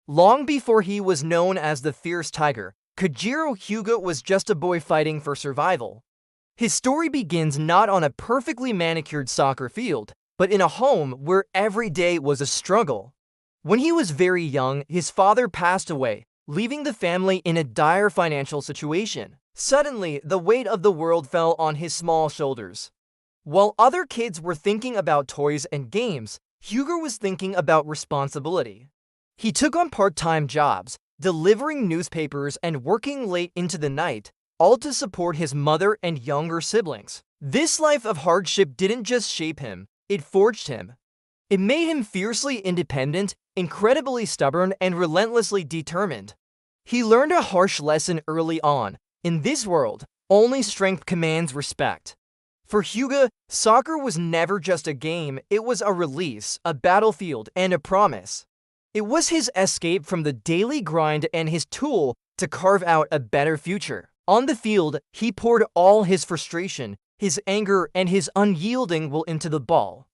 Long before he was known as the Fierce Tiger, Kojiro Hyuga was just a boy fighting for survival. His story begins not on a perfectly manicured soccer field, but in a home where every day was a struggle. When he was very young, his father passed away, leaving the family in a dire financial situation. Suddenly, the weight of the world fell on his small shoulders. While other kids were thinking about toys and games, Hyuga was thinking about responsibility. He took on part-time jobs, delivering newspapers and working late into the night, all to support his mother and younger siblings. This life of hardship didn't just shape him, it forged him. It made him fiercely independent, incredibly stubborn, and relentlessly determined. He learned a harsh lesson early on. In this world, only strength commands respect. For Hyuga, soccer was never just a game, it was a release, a battlefield, and a promise. It was his escape from the daily grind and his tool to carve out a better future. On the field, he poured all his frustration, his anger, and his unyielding will into the ball.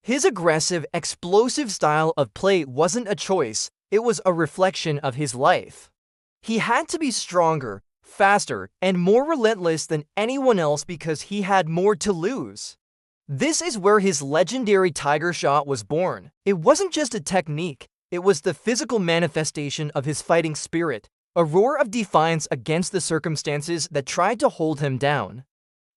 His aggressive, explosive style of play wasn't a choice, it was a reflection of his life. He had to be stronger, faster, and more relentless than anyone else because he had more to lose. This is where his legendary tiger shot was born. It wasn't just a technique, it was the physical manifestation of his fighting spirit, a roar of defiance against the circumstances that tried to hold him down.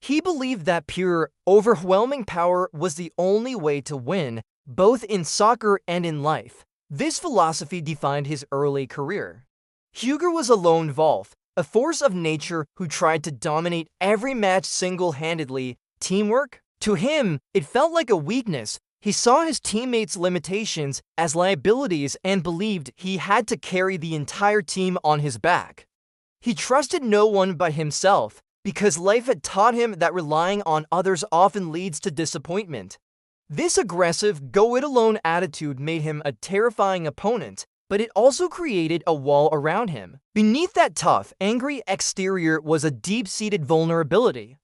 He believed that pure, overwhelming power was the only way to win, both in soccer and in life. This philosophy defined his early career. Hyuga was a lone wolf, a force of nature who tried to dominate every match single-handedly. Teamwork? To him, it felt like a weakness. He saw his teammates' limitations as liabilities and believed he had to carry the entire team on his back. He trusted no one but himself, because life had taught him that relying on others often leads to disappointment. This aggressive, go-it-alone attitude made him a terrifying opponent, but it also created a wall around him. Beneath that tough, angry exterior was a deep-seated vulnerability.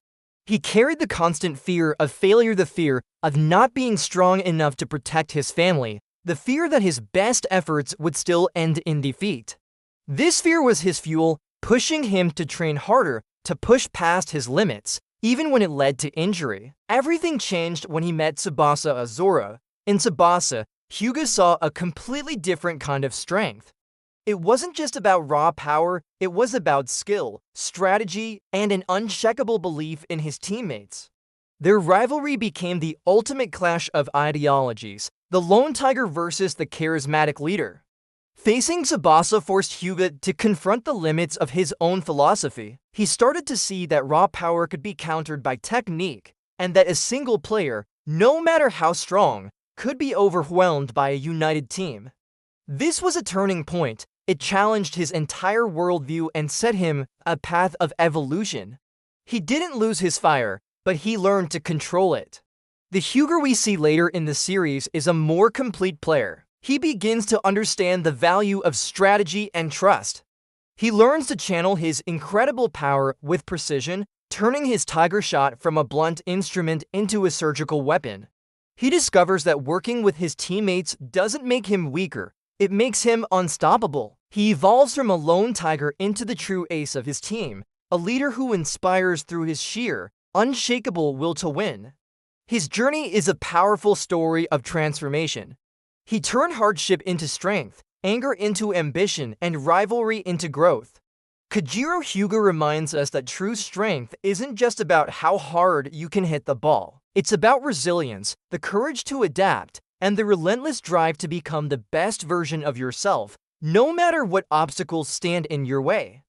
He carried the constant fear of failure, the fear of not being strong enough to protect his family, the fear that his best efforts would still end in defeat. This fear was his fuel, pushing him to train harder, to push past his limits, even when it led to injury. Everything changed when he met Tsubasa Azura. In Tsubasa, Hyuga saw a completely different kind of strength. It wasn't just about raw power, it was about skill, strategy, and an unshakable belief in his teammates. Their rivalry became the ultimate clash of ideologies, the lone tiger versus the charismatic leader. Facing Tsubasa forced Hyuga to confront the limits of his own philosophy. He started to see that raw power could be countered by technique, and that a single player, no matter how strong, could be overwhelmed by a united team. This was a turning point. It challenged his entire worldview and set him on a path of evolution. He didn't lose his fire, but he learned to control it. The Hyuga we see later in the series is a more complete player. He begins to understand the value of strategy and trust. He learns to channel his incredible power with precision, turning his tiger shot from a blunt instrument into a surgical weapon. He discovers that working with his teammates doesn't make him weaker, it makes him unstoppable. He evolves from a lone tiger into the true ace of his team, a leader who inspires through his sheer, unshakable will to win. His journey is a powerful story of transformation. He turned hardship into strength, anger into ambition, and rivalry into growth. Kojiro Hyuga reminds us that true strength isn't just about how hard you can hit the ball. It's about resilience, the courage to adapt, and the relentless drive to become the best version of yourself, no matter what obstacles stand in your way.